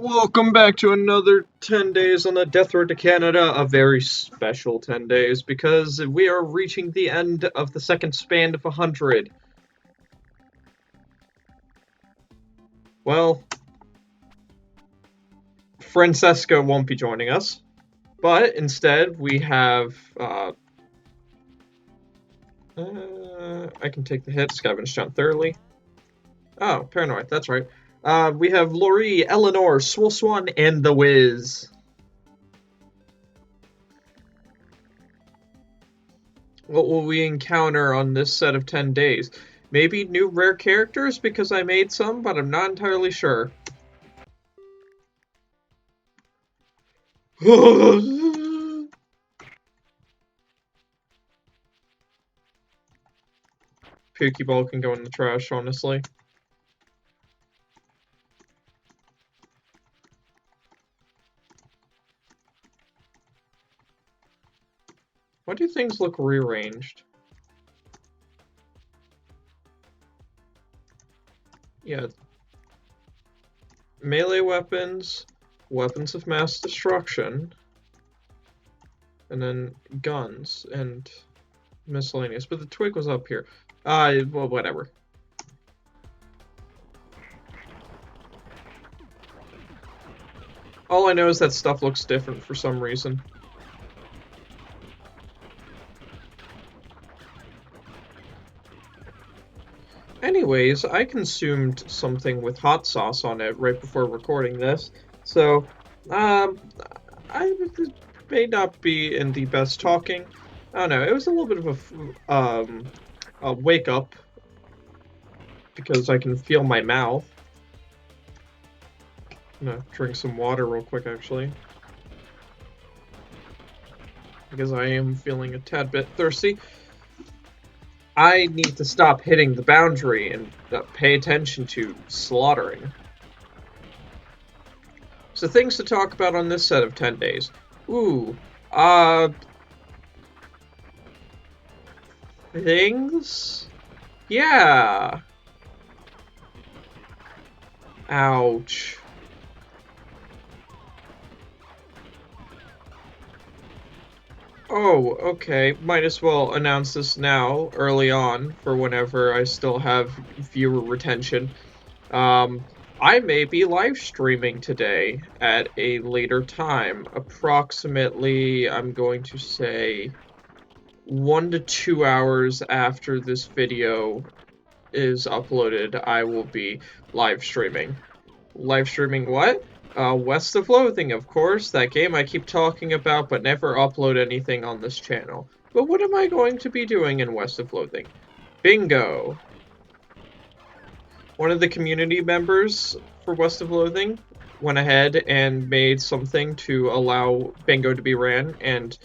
Welcome back to another 10 days on the Death Road to Canada, a very special 10 days because we are reaching the end of the second span of 100. Well, Francesca won't be joining us, but instead we have, I can take the hit, scavenge John thoroughly. Oh, paranoid, that's right. We have Laurie, Eleanor, Swole Swan, and The Wiz. What will we encounter on this set of 10 days? Maybe new rare characters because I made some, but I'm not entirely sure. Pokeball can go in the trash, honestly. Why do things look rearranged? Yeah. Melee weapons, weapons of mass destruction, and then guns and miscellaneous. But the twig was up here. Well, whatever. All I know is that stuff looks different for some reason. Anyways, I consumed something with hot sauce on it right before recording this, so I may not be in the best talking. I don't know. It was a little bit of a wake up because I can feel my mouth. I'm gonna drink some water real quick, actually, because I am feeling a tad bit thirsty. I need to stop hitting the boundary and pay attention to slaughtering. So things to talk about on this set of 10 days. Ooh, things? Yeah. Ouch. Oh, okay. Might as well announce this now, early on, for whenever I still have viewer retention. I may be live streaming today at a later time. Approximately, I'm going to say 1 to 2 hours after this video is uploaded, I will be live streaming. Live streaming what? West of Loathing, of course, that game I keep talking about but never upload anything on this channel. But what am I going to be doing in West of Loathing? Bingo! One of the community members for West of Loathing went ahead and made something to allow bingo to be ran, and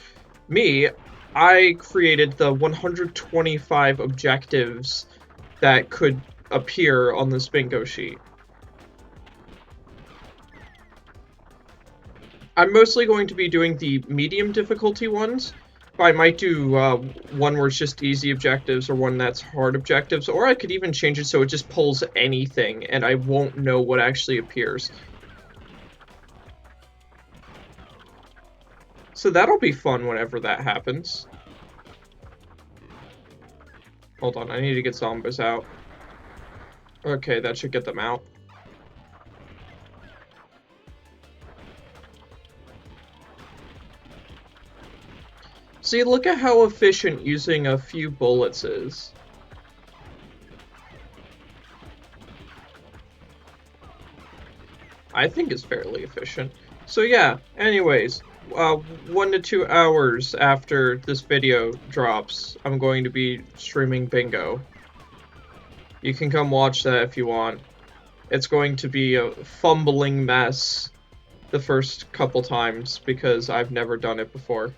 me, I created the 125 objectives that could appear on this bingo sheet. I'm mostly going to be doing the medium difficulty ones, but I might do one where it's just easy objectives or one that's hard objectives, or I could even change it so it just pulls anything and I won't know what actually appears. So that'll be fun whenever that happens. Hold on, I need to get zombies out. Okay, that should get them out. See, look at how efficient using a few bullets is. I think it's fairly efficient. So yeah, anyways, 1 to 2 hours after this video drops, I'm going to be streaming bingo. You can come watch that if you want. It's going to be a fumbling mess the first couple times because I've never done it before.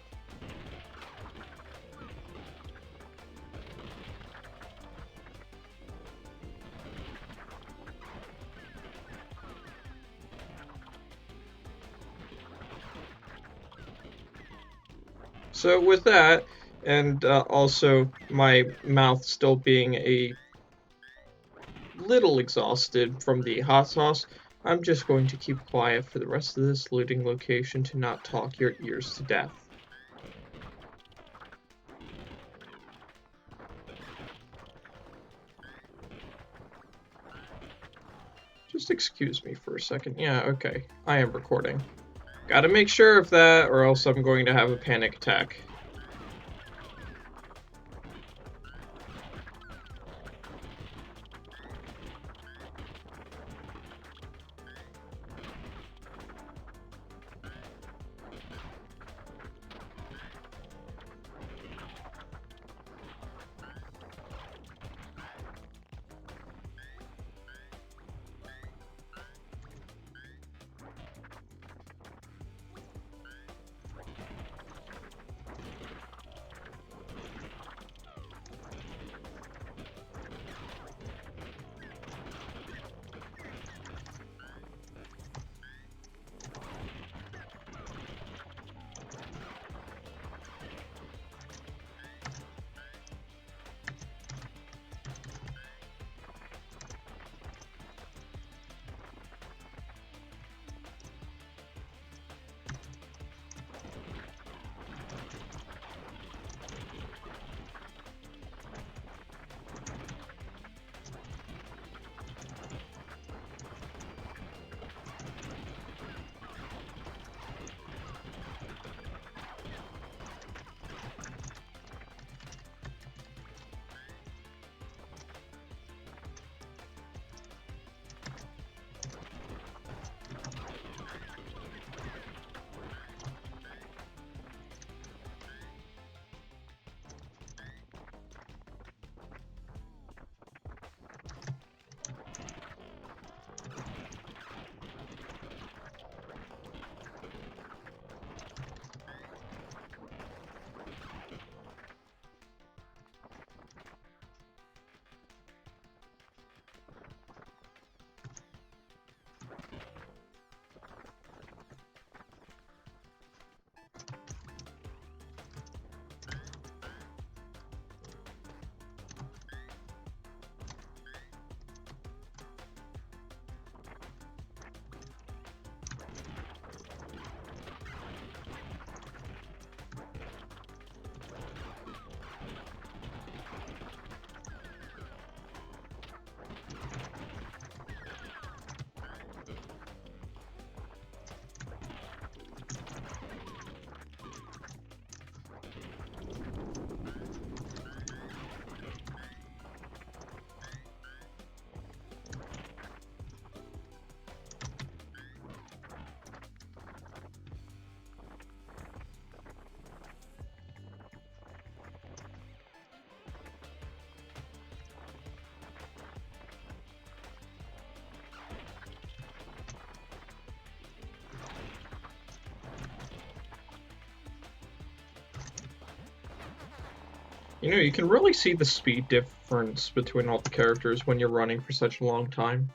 So with that, and also my mouth still being a little exhausted from the hot sauce, I'm just going to keep quiet for the rest of this looting location to not talk your ears to death. Just excuse me for a second. Yeah, okay. I am recording. Gotta make sure of that, or else I'm going to have a panic attack. You know, you can really see the speed difference between all the characters when you're running for such a long time.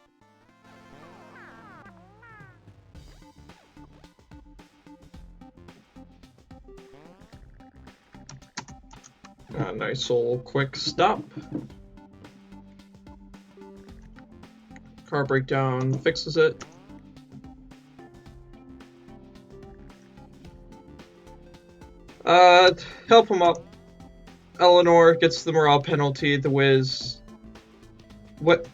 Nice little quick stop. Car breakdown fixes it. Help him up. Eleanor gets the morale penalty. The Wiz. What?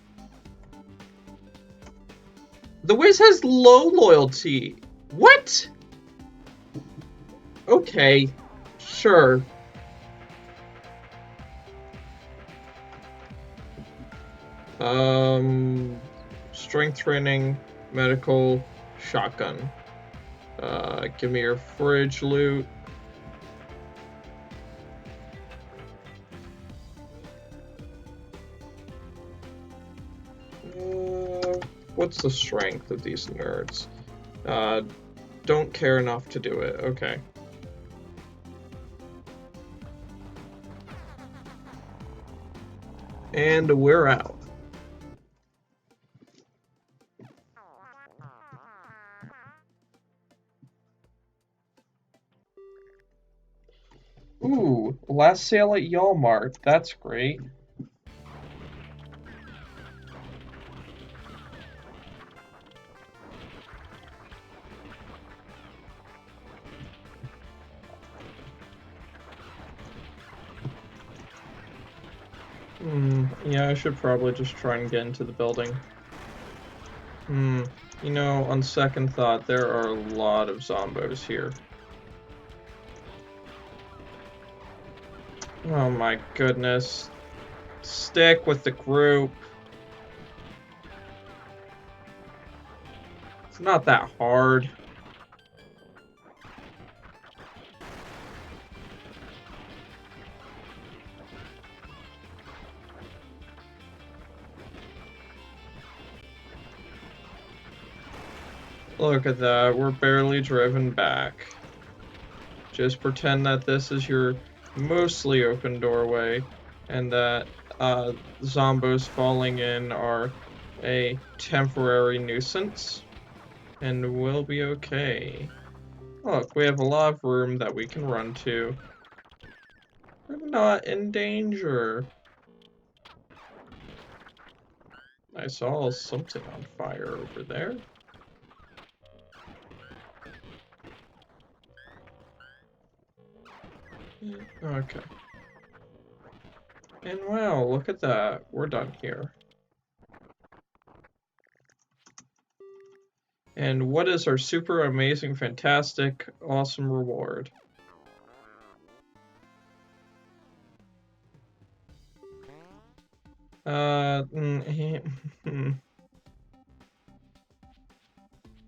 The Wiz has low loyalty. What? Okay. Sure. Strength training, medical, shotgun. Give me your fridge loot. What's the strength of these nerds? Don't care enough to do it. Okay. And we're out. Ooh, last sale at Walmart. That's great. Yeah, I should probably just try and get into the building. You know, on second thought, there are a lot of zombos here. Oh my goodness. Stick with the group. It's not that hard. Look at that, we're barely driven back. Just pretend that this is your mostly open doorway and that zombos falling in are a temporary nuisance and we'll be okay. Look, we have a lot of room that we can run to. We're not in danger. I saw something on fire over there. Okay. And wow, look at that. We're done here. And what is our super amazing, fantastic, awesome reward?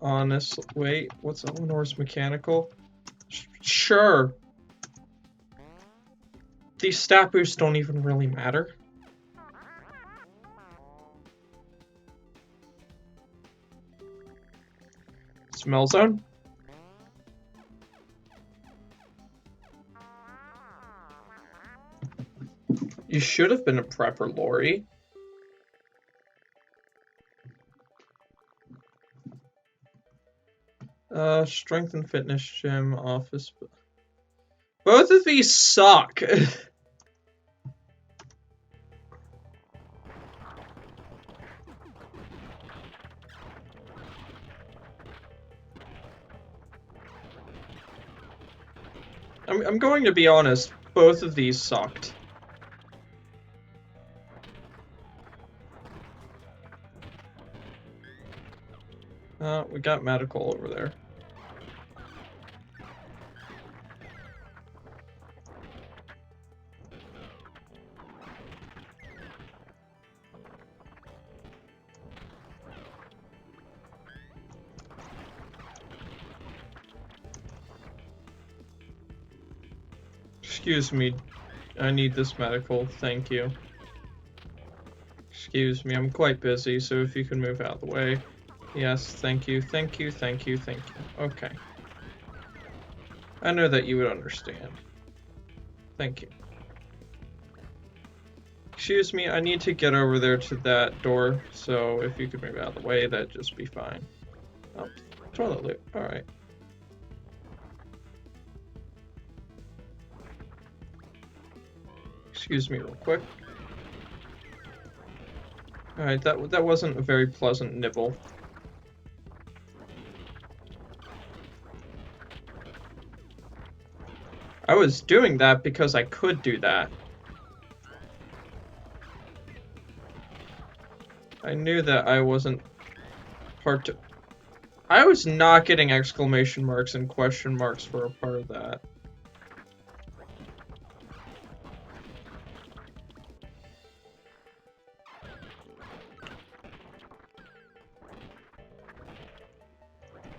Honest, wait, what's Eleanor's mechanical? Sure. These stat boosts don't even really matter. Smell zone? You should have been a prepper, Lori. Strength and fitness gym, office. Both of these suck. I'm going to be honest, both of these sucked. We got medical over there. Excuse me, I need this medical, thank you. Excuse me, I'm quite busy, so if you can move out of the way. Yes, thank you, thank you, thank you, thank you. Okay. I know that you would understand. Thank you. Excuse me, I need to get over there to that door, so if you could move out of the way, that'd just be fine. Oh, toilet loop, alright. Excuse me real quick. Alright, that wasn't a very pleasant nibble. I was doing that because I could do that. I knew that I wasn't part to... I was not getting exclamation marks and question marks for a part of that.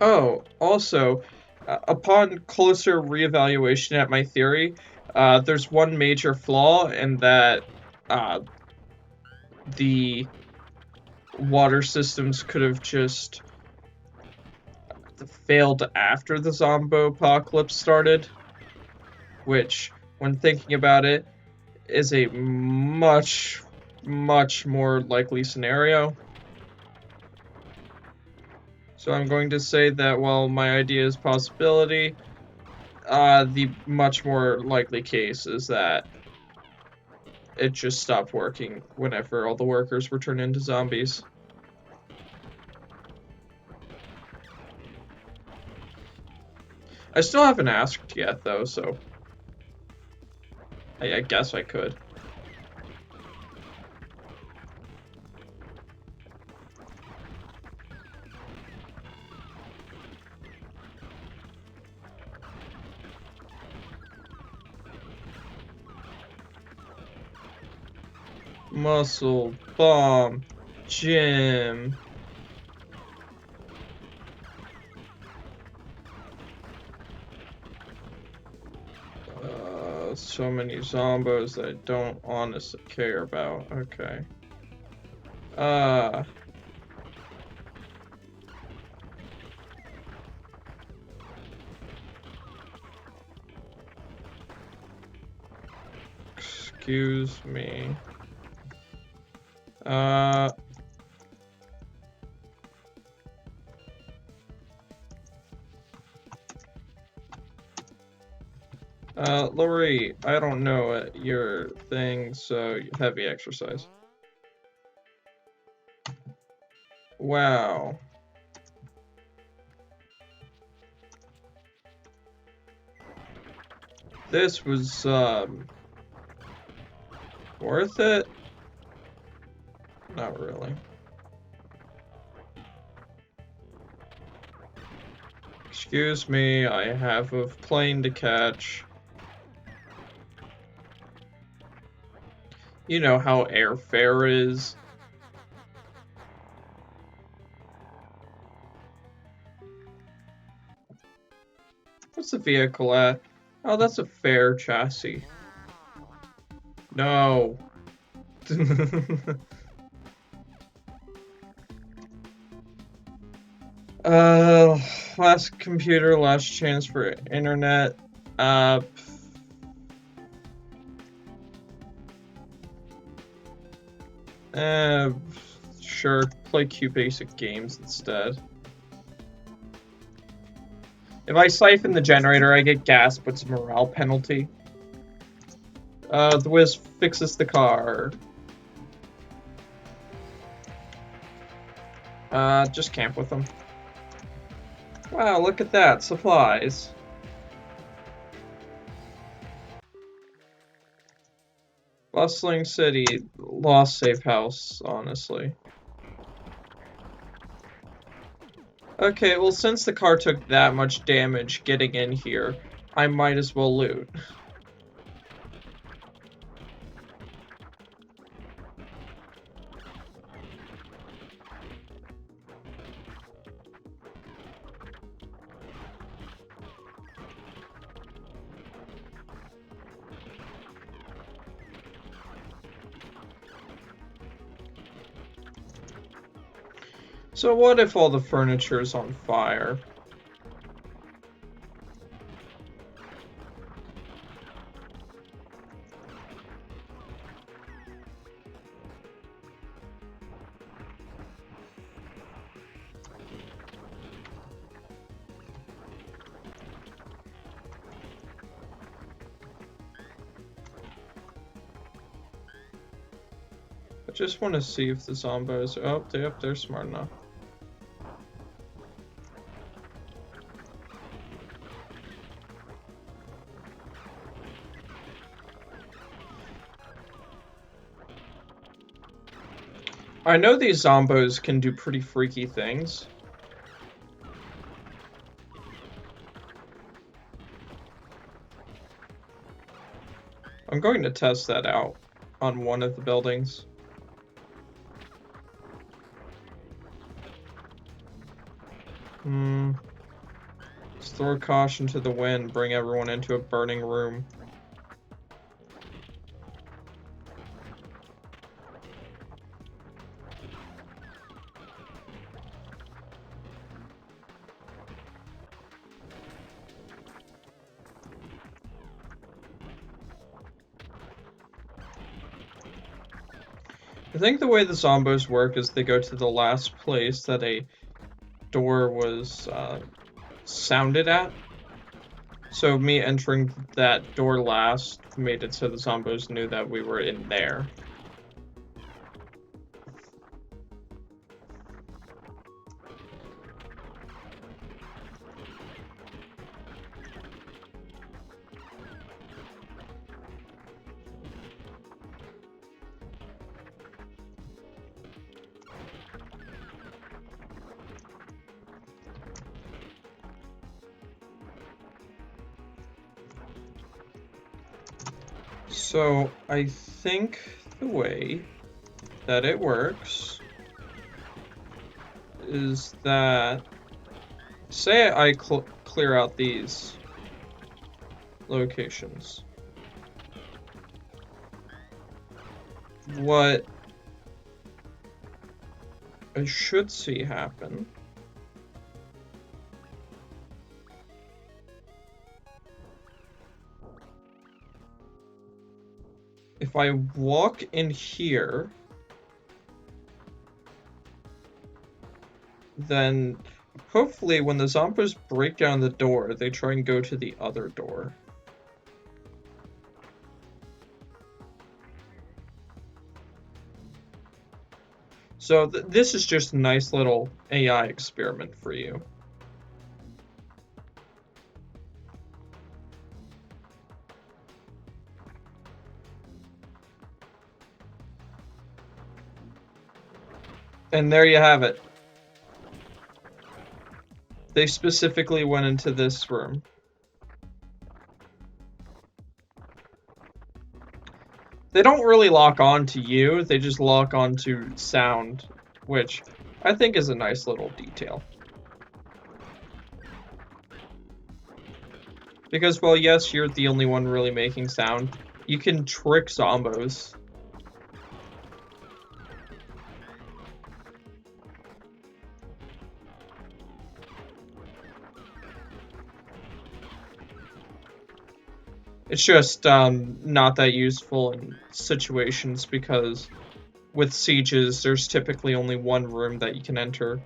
Oh, also, upon closer reevaluation at my theory, there's one major flaw in that the water systems could have just failed after the Zombo apocalypse started, which, when thinking about it, is a much, much more likely scenario. So I'm going to say that while my idea is possibility, the much more likely case is that it just stopped working whenever all the workers were turned into zombies. I still haven't asked yet, though, so I guess I could. Muscle, bomb, gym. So many zombos that I don't honestly care about. Okay. Uh, excuse me. Uh, Lori, I don't know your thing, so heavy exercise. Wow. This was, worth it? Not really. Excuse me, I have a plane to catch. You know how airfare is. What's the vehicle at? Oh, that's a fair chassis. No. uh, last computer, last chance for internet. Uh, uh, sure, play QBasic games instead. If I siphon the generator, I get gas, but it's a morale penalty. The Wiz fixes the car. Just camp with them. Wow, look at that, supplies. Bustling city, lost safe house, honestly. Okay, well, since the car took that much damage getting in here, I might as well loot. So what if all the furniture's on fire? I just want to see if the zombos... Oh, they're smart enough. I know these zombos can do pretty freaky things. I'm going to test that out on one of the buildings. Let's throw caution to the wind, bring everyone into a burning room. I think the way the zombos work is they go to the last place that a door was sounded at. So me entering that door last made it so the zombos knew that we were in there. So I think the way that it works is that, say I clear out these locations. What I should see happen if I walk in here, then hopefully when the zombies break down the door, they try and go to the other door. So this is just a nice little AI experiment for you. And there you have it. They specifically went into this room. They don't really lock on to you, they just lock on to sound, which I think is a nice little detail. Because, well, yes, you're the only one really making sound, you can trick zombos. It's just not that useful in situations because with sieges, there's typically only one room that you can enter.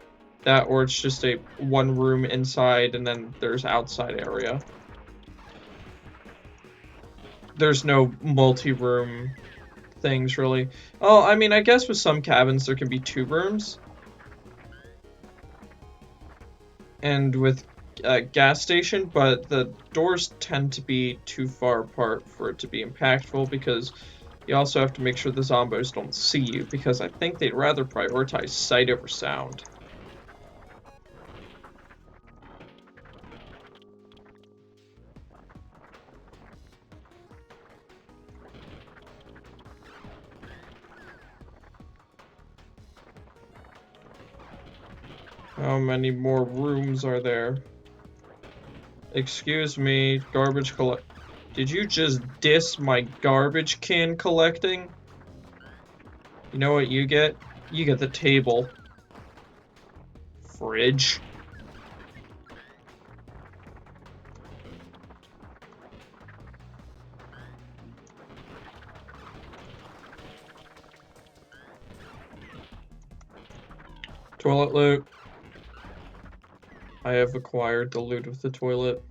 That, or it's just a one room inside and then there's outside area. There's no multi-room things, really. Oh, I mean, I guess with some cabins there can be 2 rooms. And with a gas station, but the doors tend to be too far apart for it to be impactful because you also have to make sure the zombos don't see you because I think they'd rather prioritize sight over sound. How many more rooms are there? Excuse me, garbage collect. Did you just diss my garbage can collecting? You know what you get? You get the table. Fridge. Toilet loot. I have acquired the loot of the toilet.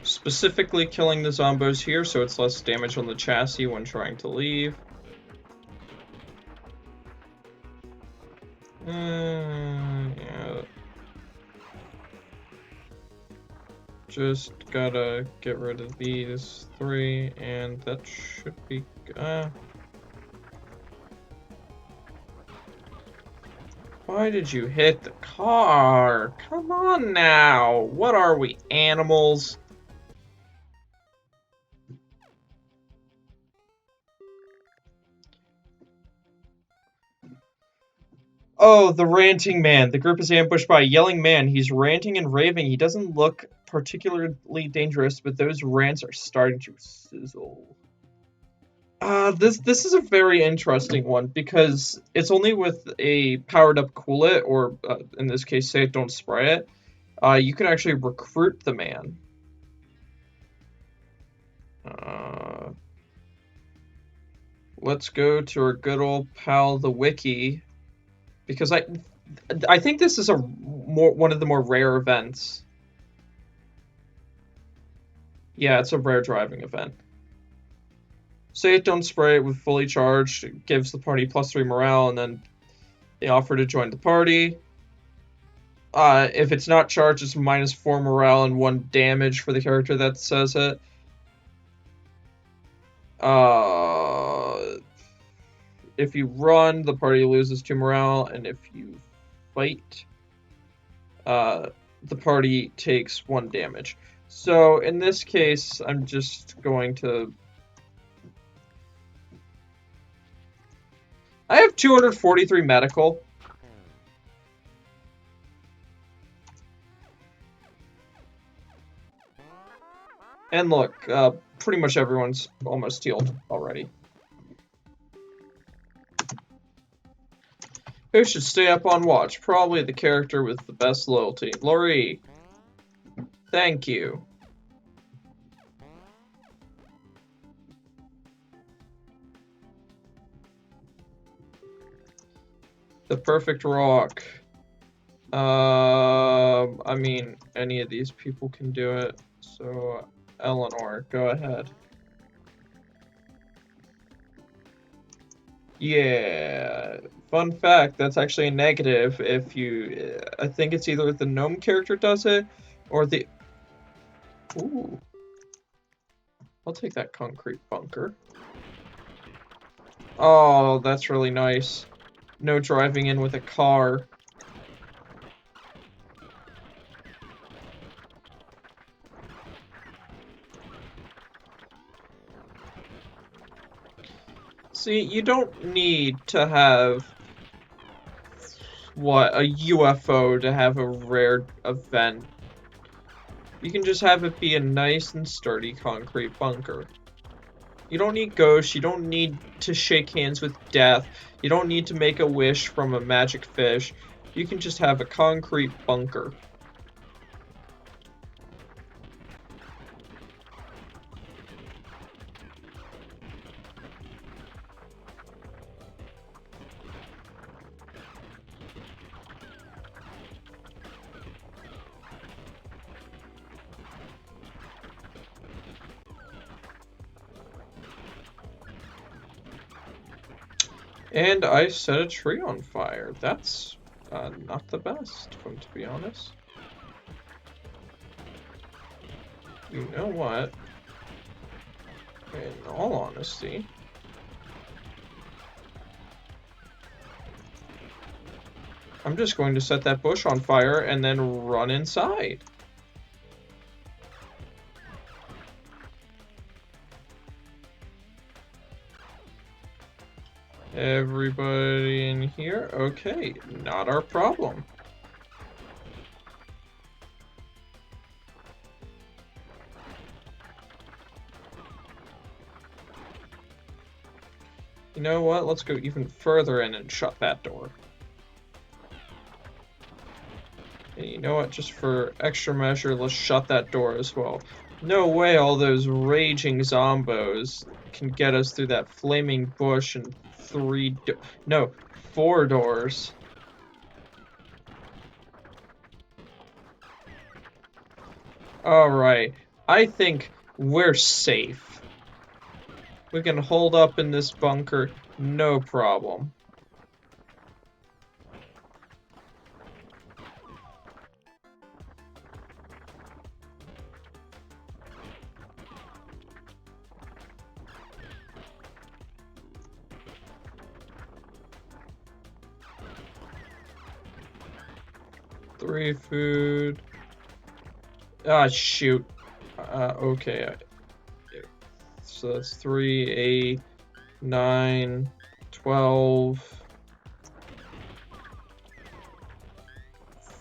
Specifically killing the zombos here so it's less damage on the chassis when trying to leave. Yeah. Just gotta get rid of these 3 and that should be... Why did you hit the car? Come on now. What are we, animals? Oh, the ranting man. The group is ambushed by a yelling man. He's ranting and raving. He doesn't look particularly dangerous, but those rants are starting to sizzle. This is a very interesting one because it's only with a powered up coolant, or in this case, say don't spray it. You can actually recruit the man. Let's go to our good old pal, the wiki, because I think this is one of the more rare events. Yeah, it's a rare driving event. Say it, don't spray it with fully charged. It gives the party +3 morale, and then they offer to join the party. If it's not charged, it's -4 morale and 1 damage for the character that says it. If you run, the party loses 2 morale, and if you fight, the party takes 1 damage. So in this case, I'm just going to... I have 243 medical. And look, pretty much everyone's almost healed already. Who should stay up on watch? Probably the character with the best loyalty. Lori, thank you. The perfect rock. I mean, any of these people can do it. So, Eleanor, go ahead. Yeah. Fun fact, that's actually a negative if you... I think it's either the gnome character does it, or the... Ooh. I'll take that concrete bunker. Oh, that's really nice. No driving in with a car. See, you don't need to have, what, a UFO to have a rare event. You can just have it be a nice and sturdy concrete bunker. You don't need ghosts, you don't need to shake hands with death, you don't need to make a wish from a magic fish. You can just have a concrete bunker. And I set a tree on fire. That's not the best, to be honest. You know what? In all honesty, I'm just going to set that bush on fire and then run inside. Everybody in here? Okay, not our problem. You know what? Let's go even further in and shut that door. And you know what? Just for extra measure, let's shut that door as well. No way all those raging zombos can get us through that flaming bush and 4 doors. Alright, I think we're safe. We can hold up in this bunker, no problem. Three food. Ah, shoot. Okay. So that's 3, 8, 9, 12,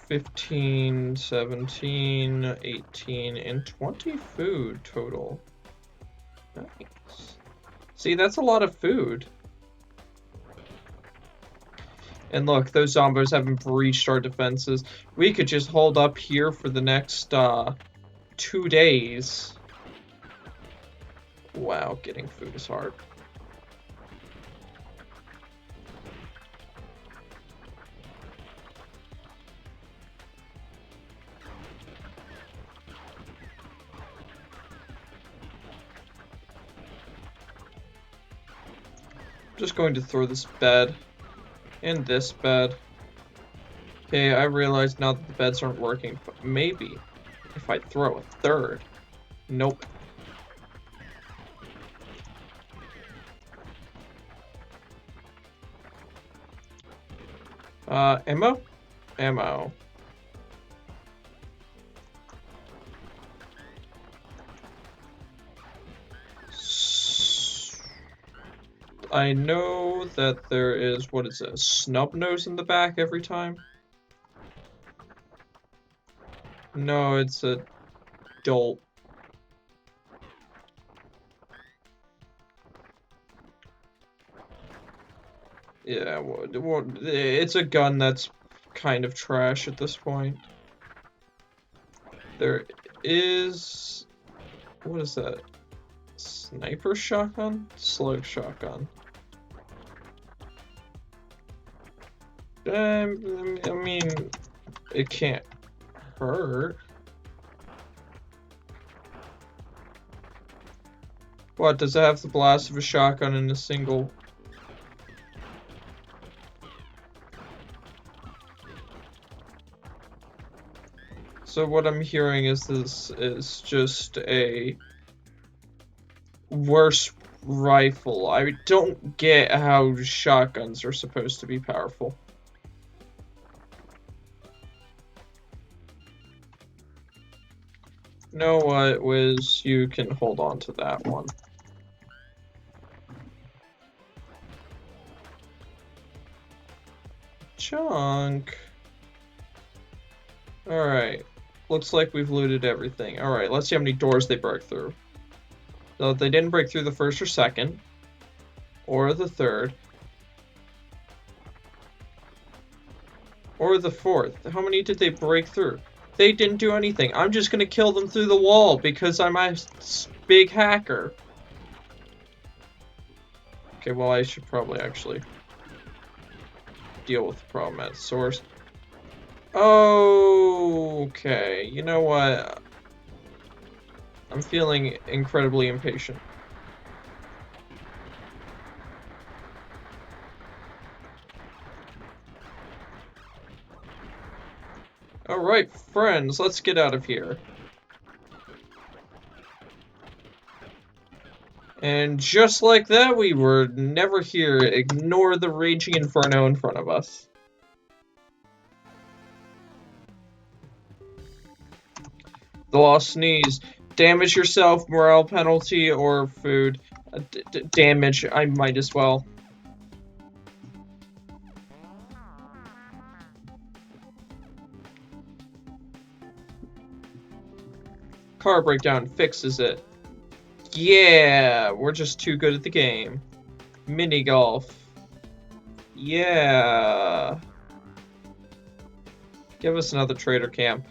15, 17, 18, and 20 food total. Nice. See, that's a lot of food. And look, those zombos haven't breached our defenses. We could just hold up here for the next 2 days. Wow, getting food is hard. Just going to throw this bed and this bed. Okay, I realize now that the beds aren't working, but maybe if I throw a third. Nope. Ammo? Ammo. I know that there is, what is it, a snub nose in the back every time? No, it's a dolt. Yeah, well, it's a gun that's kind of trash at this point. There is... What is that? Sniper shotgun? Slug shotgun. I mean, it can't hurt. What, does it have the blast of a shotgun in a single... So what I'm hearing is this is just a worse rifle. I don't get how shotguns are supposed to be powerful. You know what, Wiz? You can hold on to that one. Chunk. Alright. Looks like we've looted everything. Alright, let's see how many doors they broke through. So they didn't break through the first or second. Or the third. Or the fourth. How many did they break through? They didn't do anything. I'm just gonna kill them through the wall because I'm a big hacker. Okay, well, I should probably actually deal with the problem at source. Okay, you know what? I'm feeling incredibly impatient. Alright, friends, let's get out of here. And just like that, we were never here. Ignore the raging inferno in front of us. The lost sneeze. Damage yourself, morale penalty, or food. Damage, I might as well. Car breakdown fixes it. Yeah, we're just too good at the game. Mini golf. Yeah. Give us another trader camp.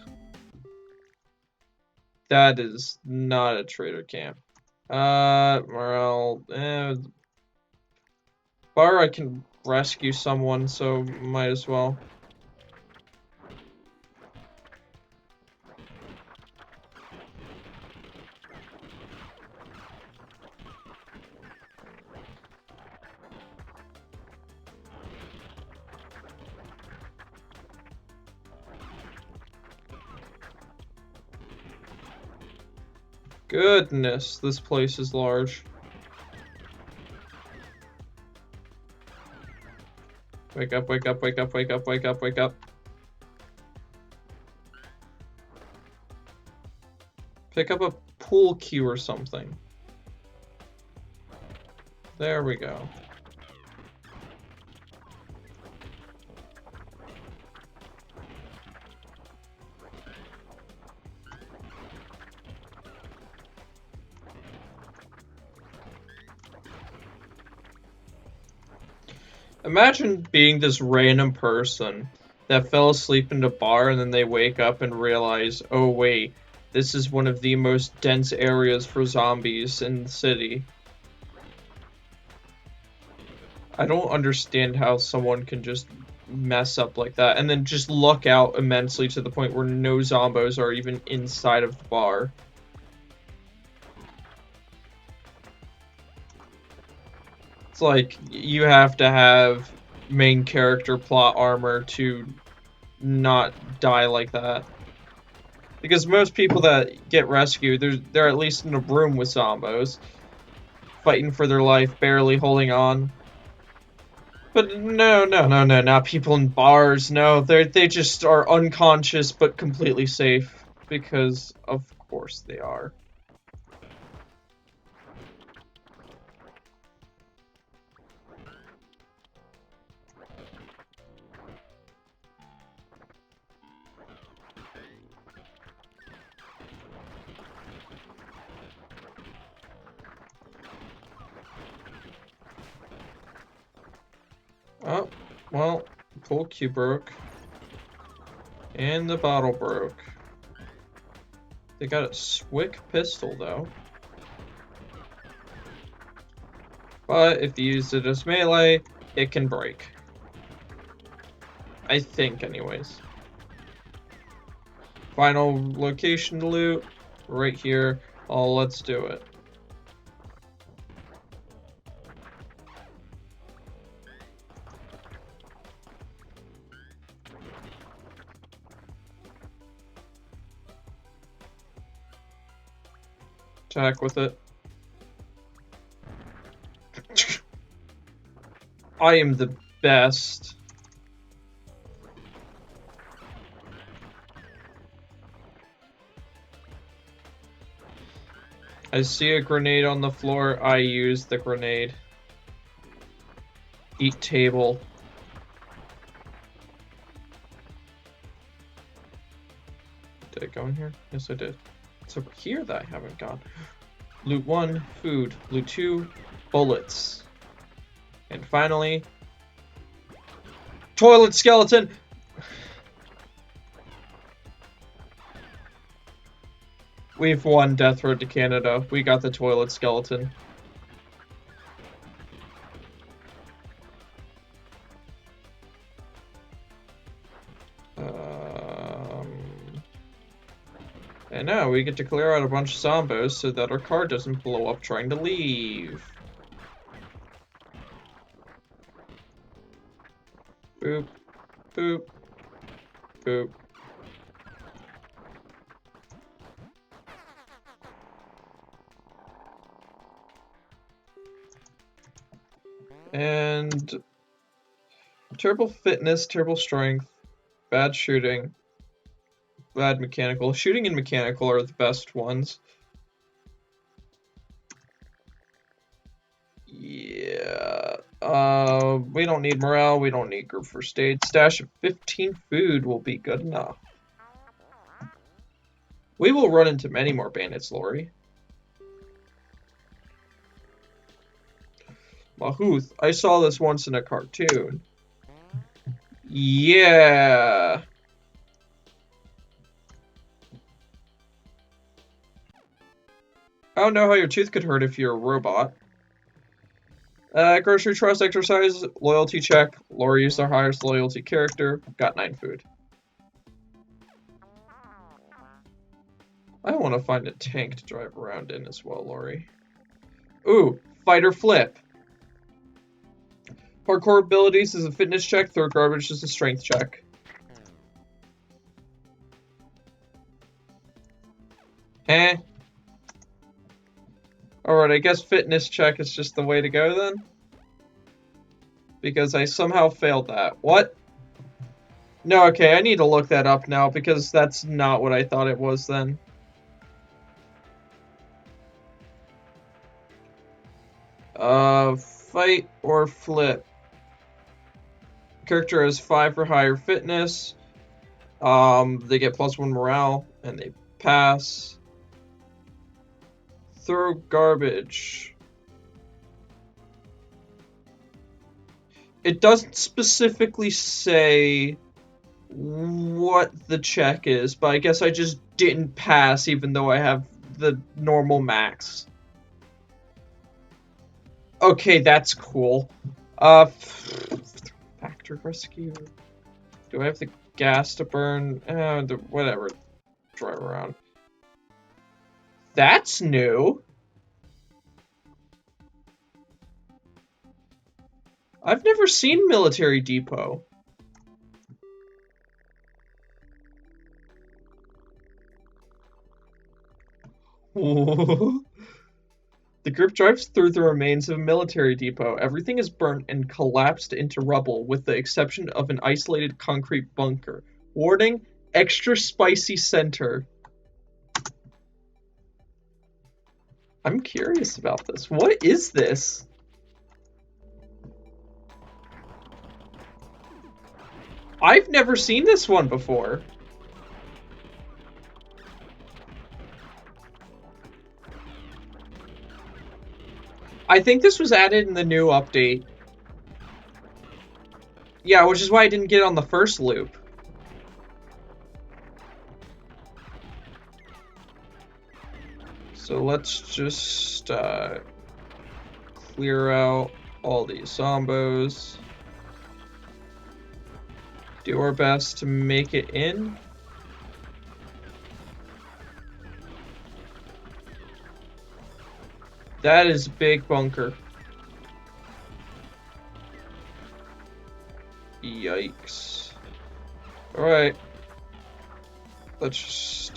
That is not a trader camp. Morale. Bar, I can rescue someone, so might as well. Goodness, this place is large. Wake up, wake up, wake up, wake up, wake up, wake up. Pick up a pool cue or something. There we go. Imagine being this random person that fell asleep in a bar and then they wake up and realize, oh wait, this is one of the most dense areas for zombies in the city. I don't understand how someone can just mess up like that and then just luck out immensely to the point where no zombos are even inside of the bar. It's like you have to have main character plot armor to not die like that. Because most people that get rescued, they're at least in a room with zombos, fighting for their life, barely holding on. But no, no, no, no, not people in bars. No, they just are unconscious but completely safe because of course they are. Oh, well, pool cue broke and the bottle broke. They got a Swick pistol though. But if you use it as melee, it can break. I think, anyways. Final location to loot, right here. Oh, let's do it. Attack with it. I am the best. I see a grenade on the floor, I use the grenade. Eat table. Did I go in here? Yes, I did. It's over here that I haven't gone. Loot 1, food. Loot 2, bullets. And finally, toilet skeleton! We've won Death Road to Canada. We got the toilet skeleton. And now we get to clear out a bunch of zombos so that our car doesn't blow up trying to leave. Boop, boop, boop. And terrible fitness, terrible strength, bad shooting, bad mechanical. Shooting and mechanical are the best ones. Yeah. We don't need morale. We don't need group first aid. Stash of 15 food will be good enough. We will run into many more bandits, Lori. Mahuth. I saw this once in a cartoon. Yeah. I don't know how your tooth could hurt if you're a robot. Grocery trust exercise, loyalty check. Lori is our highest loyalty character. Got 9 food. I want to find a tank to drive around in as well, Lori. Ooh, fight or flip. Parkour abilities is a fitness check. Throw garbage is a strength check. Eh. Alright, I guess fitness check is just the way to go then. Because I somehow failed that. What? No, okay, I need to look that up now because that's not what I thought it was then. Fight or flip. Character has 5 or higher fitness. They get +1 morale and they pass. Throw garbage. It doesn't specifically say what the check is, but I guess I just didn't pass even though I have the normal max. Okay, that's cool. Factor rescue. Do I have the gas to burn? Whatever. Drive around. That's new. I've never seen Military Depot. The group drives through the remains of a military depot. Everything is burnt and collapsed into rubble, with the exception of an isolated concrete bunker. Warning, extra spicy center. I'm curious about this. What is this? I've never seen this one before. I think this was added in the new update. Yeah, which is why I didn't get on the first loop. So let's just clear out all these zombos. Do our best to make it in. That is a big bunker. Yikes. Alright. Let's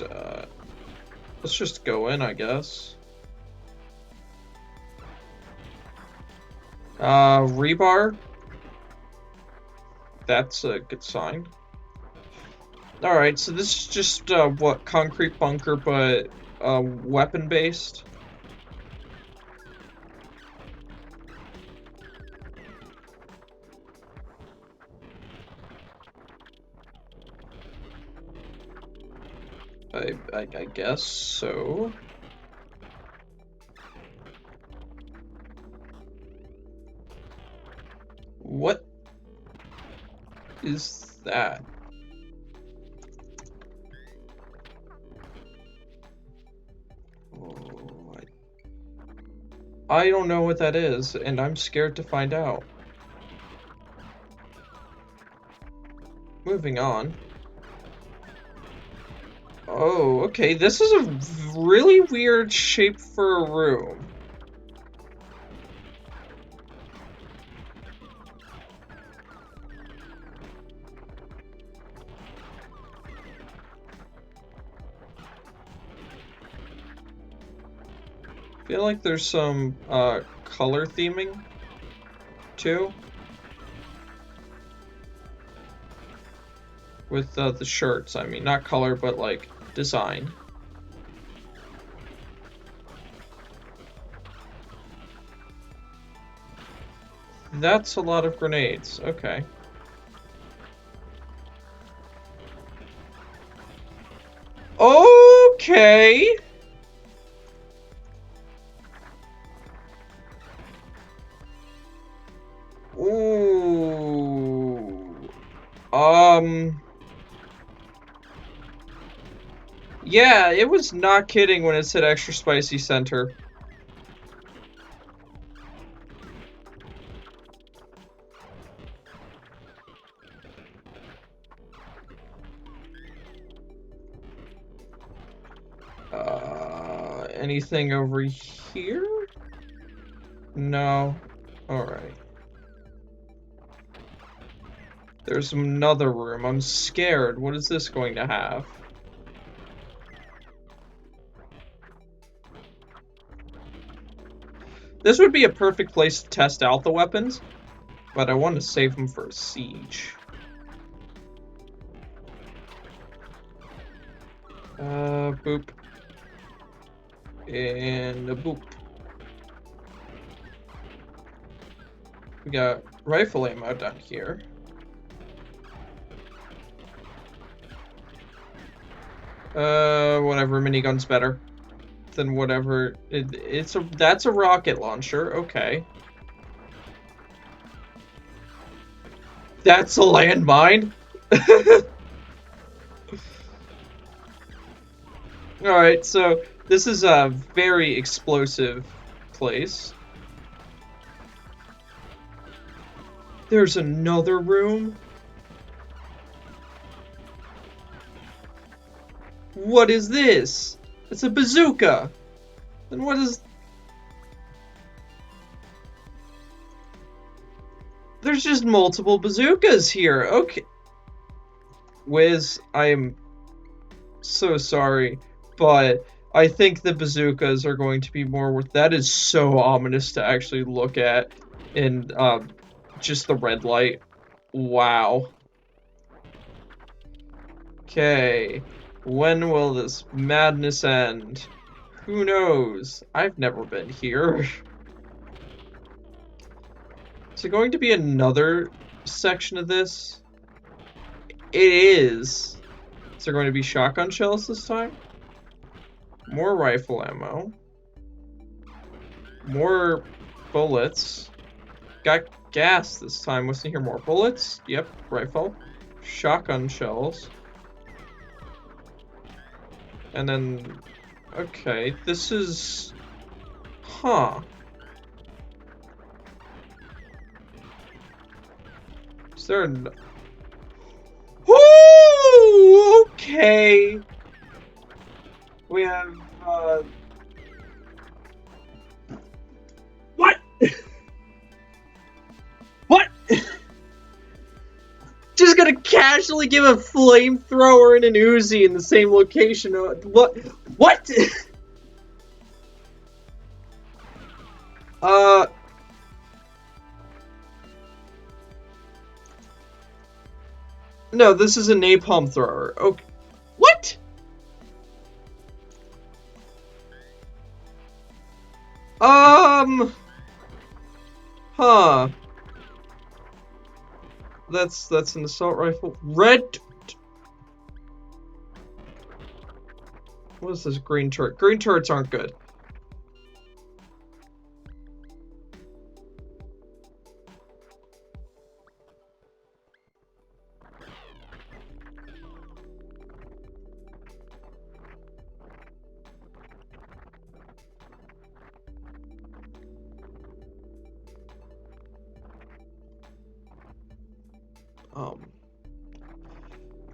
just go in, I guess. Rebar. That's a good sign. Alright, so this is just, what, concrete bunker, but, weapon-based? I guess so. What is that? Oh, I don't know what that is, and I'm scared to find out. Moving on. Oh, okay, this is a really weird shape for a room. I feel like there's some color theming too with the shirts. I mean, not color, but like design. That's a lot of grenades. Okay. Okay. Ooh. Yeah, it was not kidding when it said extra spicy center. Anything over here? No. Alright. There's another room. I'm scared. What is this going to have? This would be a perfect place to test out the weapons, but I want to save them for a siege. Boop. And a boop. We got rifle ammo down here. Whatever, minigun's better than whatever. That's a rocket launcher, okay. That's a landmine? Alright, so this is a very explosive place. There's another room? What is this? It's a bazooka! Then what is... There's just multiple bazookas here. Okay. Wiz, I'm so sorry, but I think the bazookas are going to be more worth. That is so ominous to actually look at in just the red light. Wow. Okay. When will this madness end? Who knows? I've never been here. Is it going to be another section of this? It is. Is there going to be shotgun shells this time? More rifle ammo. More bullets. Got gas this time. Wasn't here more bullets? Yep, rifle. Shotgun shells. And then, okay, this is, huh. Is there an, ooh, okay. We have, what? What? Just gonna casually give a flamethrower and an Uzi in the same location. What? What? No, this is a napalm thrower. Okay. What? Huh. That's an assault rifle. Red. What is this green turret? Green turrets aren't good.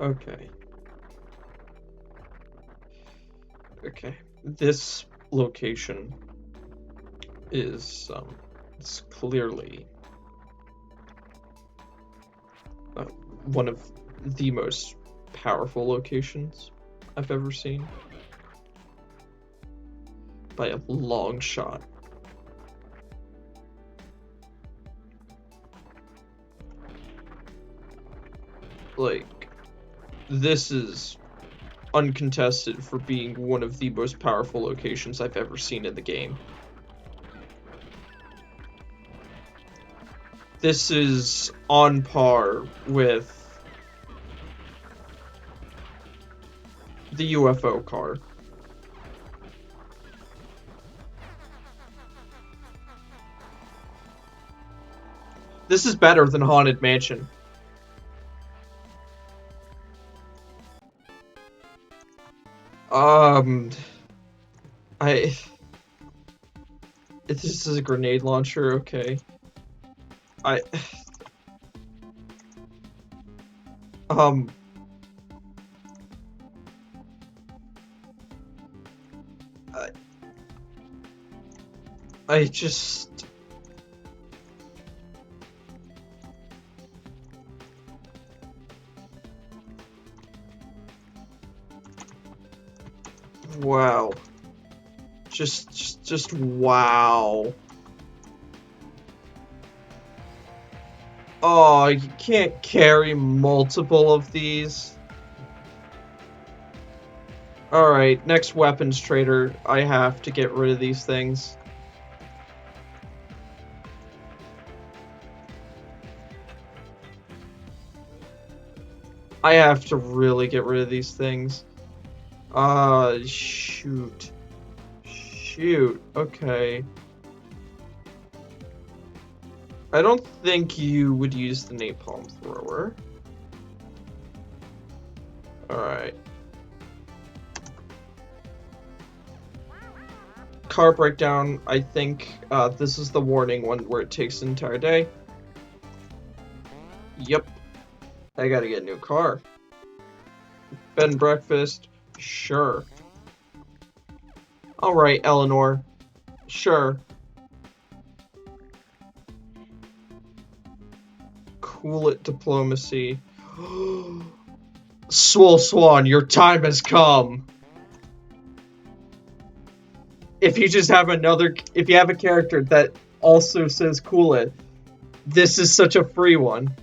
Okay. Okay. This location is, it's clearly one of the most powerful locations I've ever seen. By a long shot. Like, this is uncontested for being one of the most powerful locations I've ever seen in the game. This is on par with the UFO car. This is better than Haunted Mansion. This is a grenade launcher, okay. I just... Wow. Just wow. Oh, you can't carry multiple of these. Alright, next weapons trader. I have to get rid of these things. I have to really get rid of these things. Shoot. Shoot, okay. I don't think you would use the napalm thrower. Alright. Car breakdown, I think this is the warning one where it takes an entire day. Yep. I gotta get a new car. Bed and breakfast, sure. Alright, Eleanor. Sure. Cool it diplomacy. Swole Swan, your time has come. If you just have if you have a character that also says cool it, this is such a free one.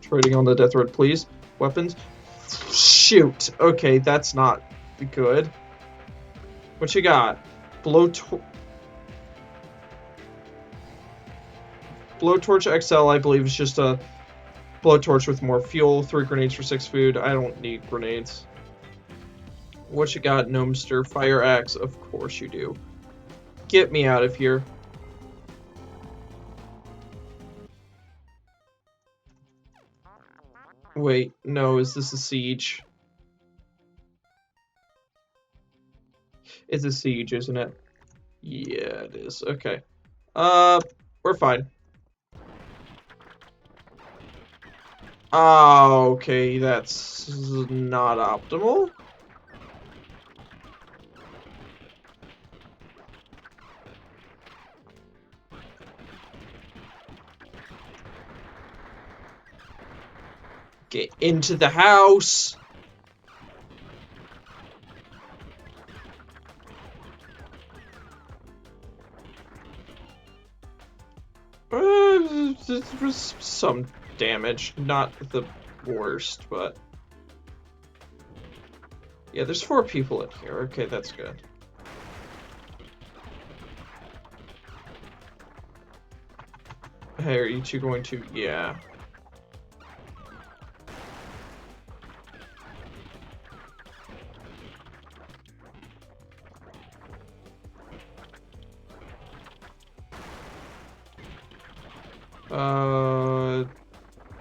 Trading on the death road, please. Weapons. Shoot. Okay, that's not good. What you got? Blowtorch XL, I believe, is just a blowtorch with more fuel. 3 grenades for 6 food. I don't need grenades. What you got, Gnomester? Fire axe. Of course you do. Get me out of here. Wait, no, is this a siege? It's a siege, isn't it? Yeah, it is. Okay. We're fine. Okay, that's not optimal. Get into the house. There was some damage, not the worst, but yeah, there's 4 people in here. Okay, that's good. Hey, are you two going to? Yeah.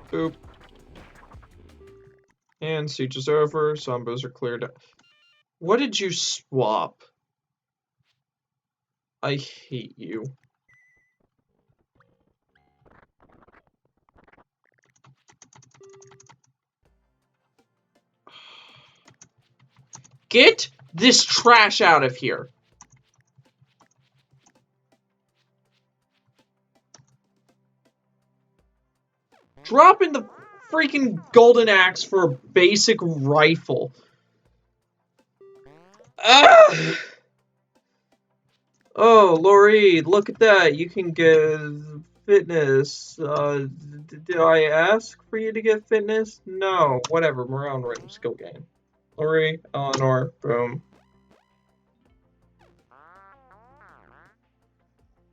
Boop. And siege is over. Zombos are cleared up. What did you swap? I hate you. Get this trash out of here. Dropping the freaking golden axe for a basic rifle. Ah! Oh, Lori, look at that. You can get fitness. Did I ask for you to get fitness? No. Whatever. Morale random skill gain. Lori, Eleanor, boom.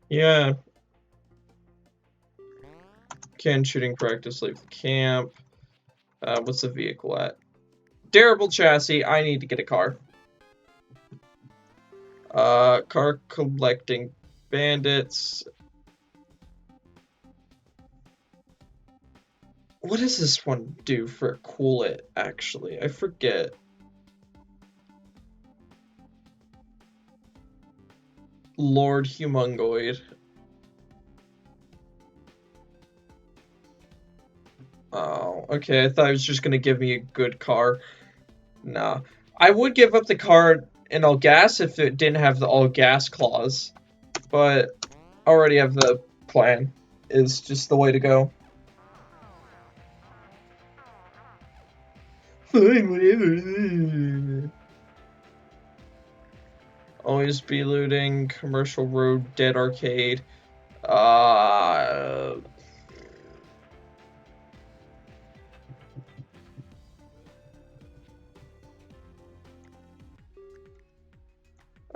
Yeah. Can shooting practice, leave the camp. What's the vehicle at? Durable chassis. I need to get a car. Car collecting bandits. What does this one do for cool it, actually? I forget. Lord Humongoid. Oh, okay. I thought it was just gonna give me a good car. Nah. I would give up the car in all gas if it didn't have the all gas clause. But I already have the plan. Is just the way to go. Fine, whatever. Always be looting. Commercial road. Dead arcade.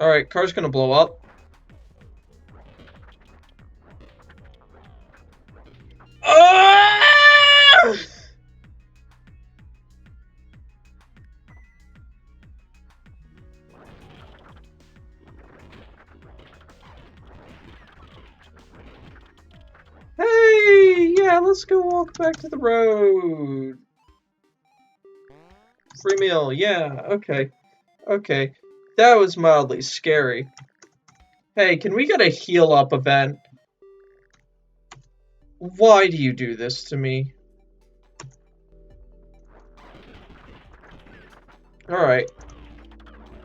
Alright, car's gonna blow up. Hey, yeah, let's go walk back to the road. Free meal, yeah, okay. Okay, that was mildly scary. Hey, can we get a heal up event? Why do you do this to me? Alright.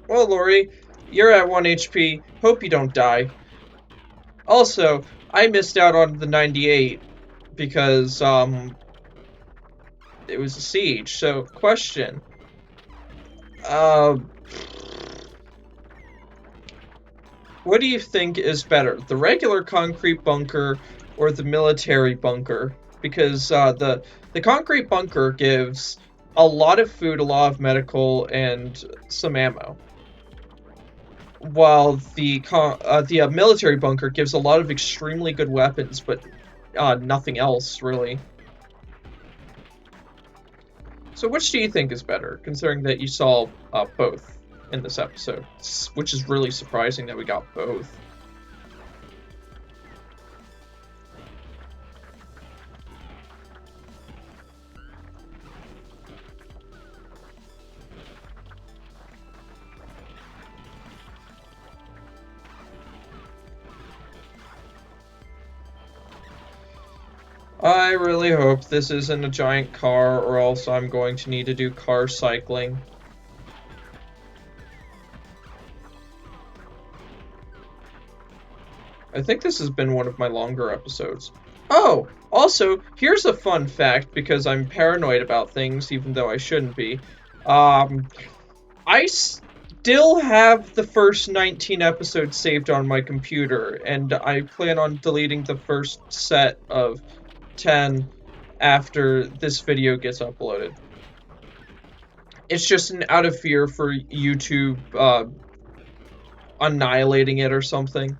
Well, Lori, You're at 1 HP. Hope you don't die. Also, I missed out on the 98 because, it was a siege. So, question. Uh, what do you think is better, the regular concrete bunker or the military bunker? Because the concrete bunker gives a lot of food, a lot of medical, and some ammo, while the military bunker gives a lot of extremely good weapons, but nothing else really. So, which do you think is better, considering that you saw both in this episode, which is really surprising that we got both. I really hope this isn't a giant car, or else I'm going to need to do car cycling. I think this has been one of my longer episodes. Oh, also, here's a fun fact, because I'm paranoid about things, even though I shouldn't be. I still have the first 19 episodes saved on my computer, and I plan on deleting the first set of 10 after this video gets uploaded. It's just an out of fear for YouTube annihilating it or something,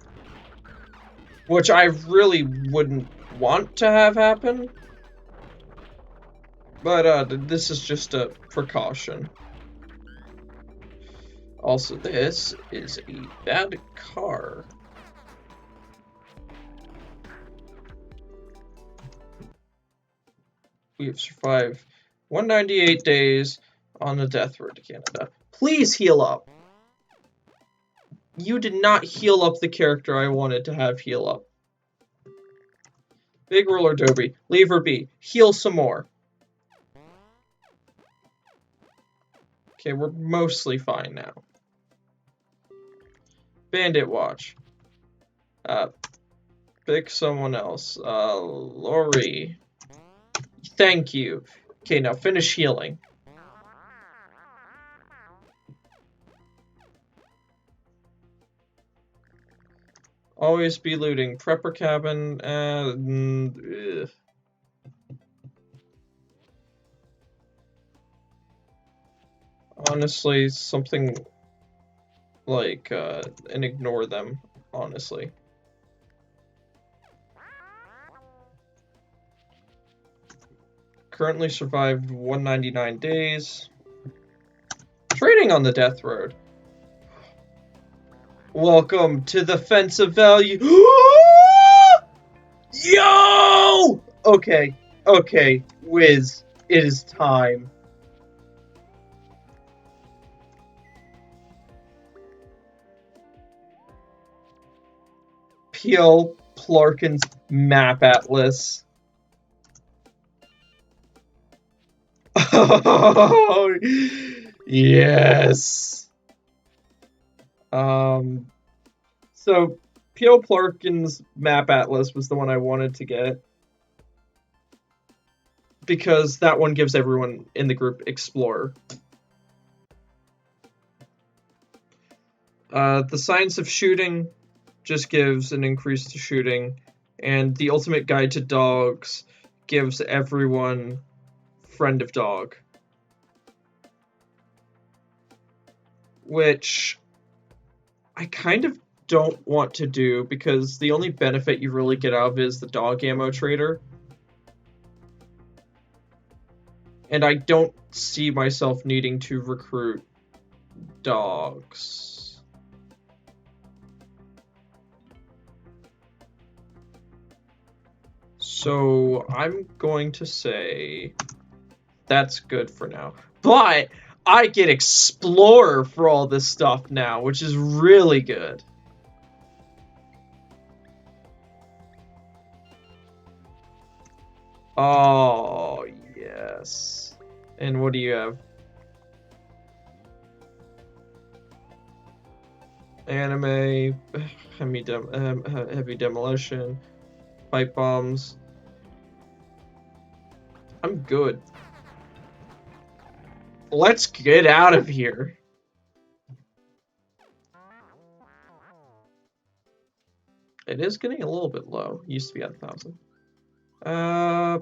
which I really wouldn't want to have happen. But this is just a precaution. Also, this is a bad car. We have survived 198 days on the death road to Canada. Please heal up. You did not heal up the character I wanted to have heal up. Big roller Dobie, leave her be. Heal some more. Okay, we're mostly fine now. Bandit watch. Pick someone else. Lori. Thank you. Okay, now finish healing. Always be looting. Prepper cabin. Honestly, something like, and ignore them, honestly. Currently survived 199 days. Trading on the death road. Welcome to the fence of value. Yo! Okay, okay, Wiz, it is time. P.L. Plarkin's map atlas. Oh, yes. So P.O. Plarkin's map atlas was the one I wanted to get, because that one gives everyone in the group Explorer. The Science of Shooting just gives an increase to shooting, and the Ultimate Guide to Dogs gives everyone Friend of Dog, which I kind of don't want to do, because the only benefit you really get out of it is the dog ammo trader, and I don't see myself needing to recruit dogs. So I'm going to say that's good for now. But I get Explorer for all this stuff now, which is really good. Oh, yes. And what do you have? Anime, heavy demolition, pipe bombs. I'm good. Let's get out of here. It is getting a little bit low. It used to be at 1,000. Uh,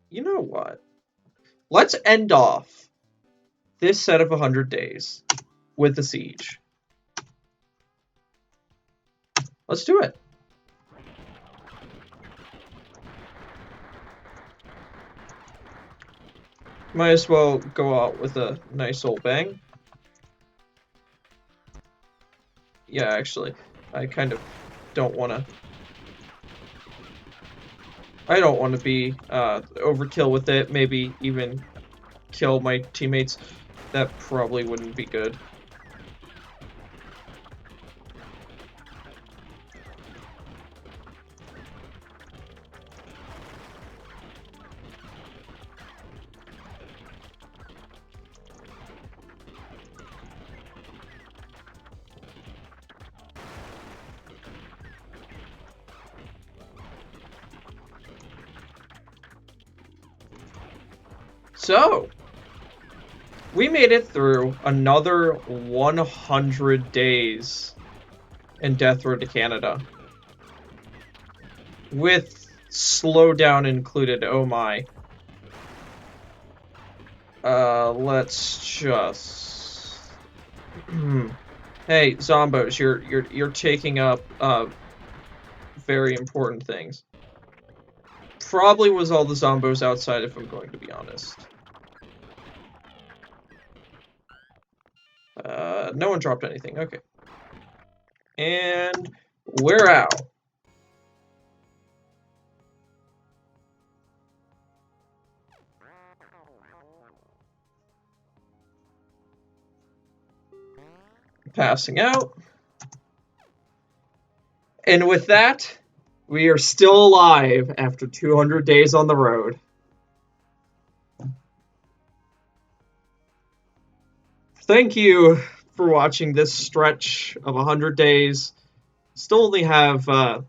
you know what? Let's end off this set of 100 days with the siege. Let's do it. Might as well go out with a nice old bang. Yeah, actually, I kind of don't want to. I don't want to be overkill with it. Maybe even kill my teammates. That probably wouldn't be good. So, we made it through another 100 days in Death Road to Canada. With slowdown included, oh my. Let's just... Hey, Zombos, you're taking up, very important things. Probably was all the Zombos outside, if I'm going to be honest. No one dropped anything, okay. And we're out. Passing out. And with that, we are still alive after 200 days on the road. Thank you for watching this stretch of 100 days. Still only have a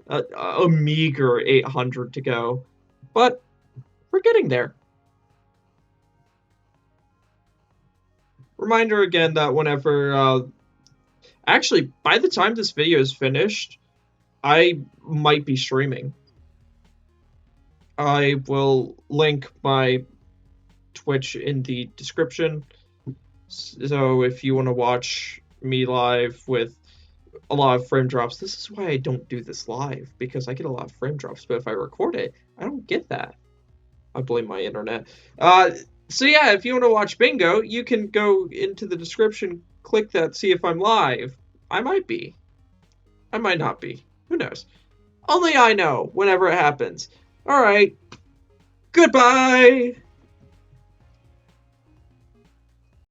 meager 800 to go, but we're getting there. Reminder again that whenever, actually, by the time this video is finished, I might be streaming. I will link my Twitch in the description. So if you want to watch me live with a lot of frame drops, this is why I don't do this live, because I get a lot of frame drops, but if I record it, I don't get that. I blame my internet. So yeah, if you want to watch Bingo, you can go into the description, click that, see if I'm live. I might be. I might not be. Who knows? Only I know whenever it happens. Alright. Goodbye!